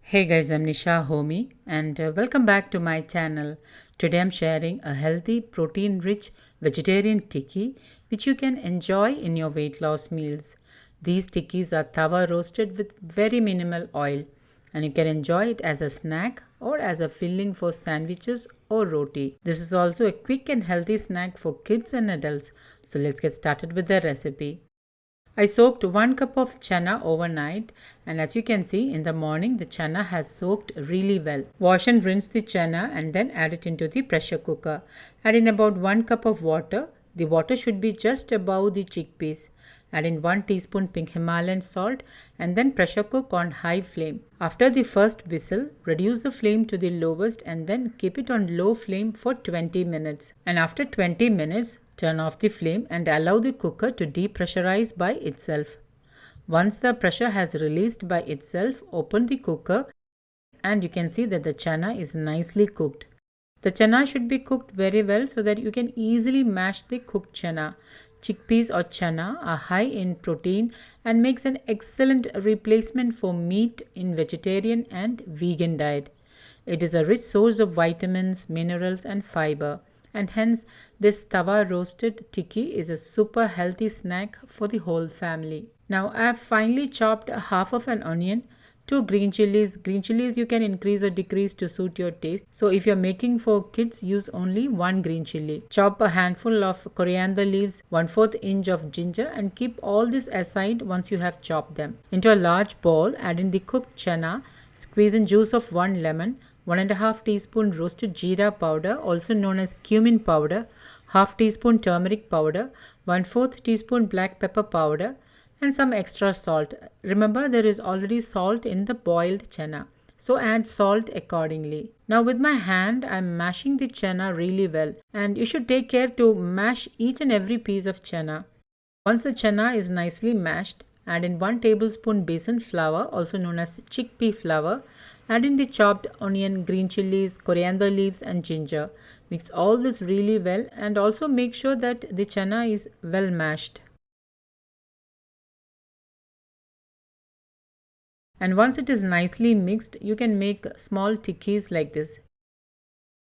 Hey guys, I'm Nisa Homey and welcome back to my channel. Today I'm sharing a healthy, protein-rich vegetarian tikki which you can enjoy in your weight loss meals. These tikkis are tawa roasted with very minimal oil and you can enjoy it as a snack or as a filling for sandwiches or roti. This is also a quick and healthy snack for kids and adults. So let's get started with the recipe. I soaked 1 cup of chana overnight, and as you can see in the morning the chana has soaked really well. Wash and rinse the chana and then add it into the pressure cooker. Add in about 1 cup of water. The water should be just above the chickpeas. Add in 1 teaspoon pink Himalayan salt and then pressure cook on high flame. After the first whistle, reduce the flame to the lowest and then keep it on low flame for 20 minutes. And after 20 minutes, turn off the flame and allow the cooker to depressurize by itself. Once the pressure has released by itself, open the cooker and you can see that the chana is nicely cooked. The chana should be cooked very well so that you can easily mash the cooked chana. Chickpeas or chana are high in protein and makes an excellent replacement for meat in vegetarian and vegan diet. It is a rich source of vitamins, minerals and fiber, and hence this tawa roasted tikki is a super healthy snack for the whole family. Now I have finely chopped half of an onion, 2 green chilies. Green chilies you can increase or decrease to suit your taste. So if you're making for kids, use only 1 green chili. Chop a handful of coriander leaves, 1/4 inch of ginger and keep all this aside once you have chopped them. Into a large bowl, add in the cooked chana, squeeze in juice of 1 lemon, 1.5 teaspoon roasted jeera powder, also known as cumin powder, half teaspoon turmeric powder, 1/4 teaspoon black pepper powder, and some extra salt. Remember, there is already salt in the boiled chana, so add salt accordingly. Now with my hand I am mashing the chana really well, and you should take care to mash each and every piece of chana. Once the chana is nicely mashed, add in 1 tablespoon besan flour, also known as chickpea flour. Add in the chopped onion, green chilies, coriander leaves and ginger. Mix all this really well and also make sure that the chana is well mashed. And once it is nicely mixed, you can make small tikkis like this.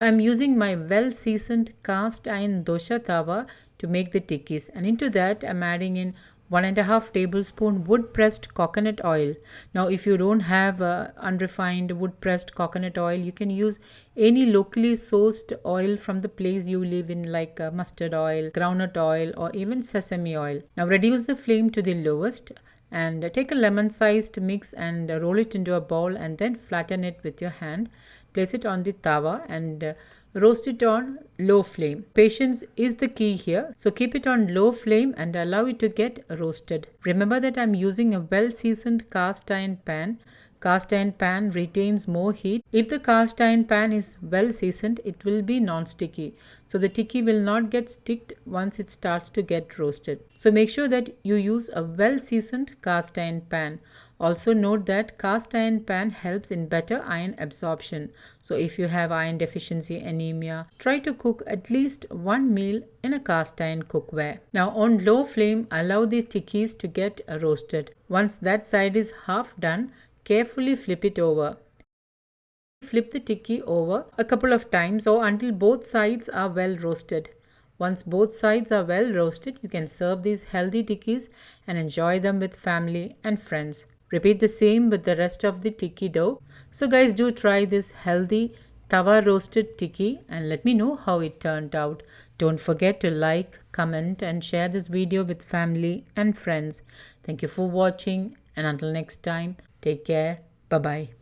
I am using my well seasoned cast iron dosha tawa to make the tikkis, and into that I am adding in 1.5 tablespoon wood pressed coconut oil. Now if you don't have unrefined wood pressed coconut oil, you can use any locally sourced oil from the place you live in, like mustard oil, groundnut oil or even sesame oil. Now reduce the flame to the lowest and take a lemon sized mix and roll it into a bowl and then flatten it with your hand. Place it on the tawa and roast it on low flame. Patience is the key here, so keep it on low flame and allow it to get roasted. Remember that I'm using a well seasoned cast iron pan. Cast iron pan retains more heat. If the cast iron pan is well seasoned, it will be non-sticky. So the tikki will not get sticked once it starts to get roasted. So make sure that you use a well seasoned cast iron pan. Also note that cast iron pan helps in better iron absorption. So if you have iron deficiency anemia, try to cook at least 1 meal in a cast iron cookware. Now on low flame, allow the tikkis to get roasted. Once that side is half done, carefully flip it over. Flip the tikki over a couple of times or until both sides are well roasted. Once both sides are well roasted, you can serve these healthy tikkis and enjoy them with family and friends. Repeat the same with the rest of the tikki dough. So guys, do try this healthy tawa roasted tikki and let me know how it turned out. Don't forget to like, comment and share this video with family and friends. Thank you for watching and until next time, take care. Bye-bye.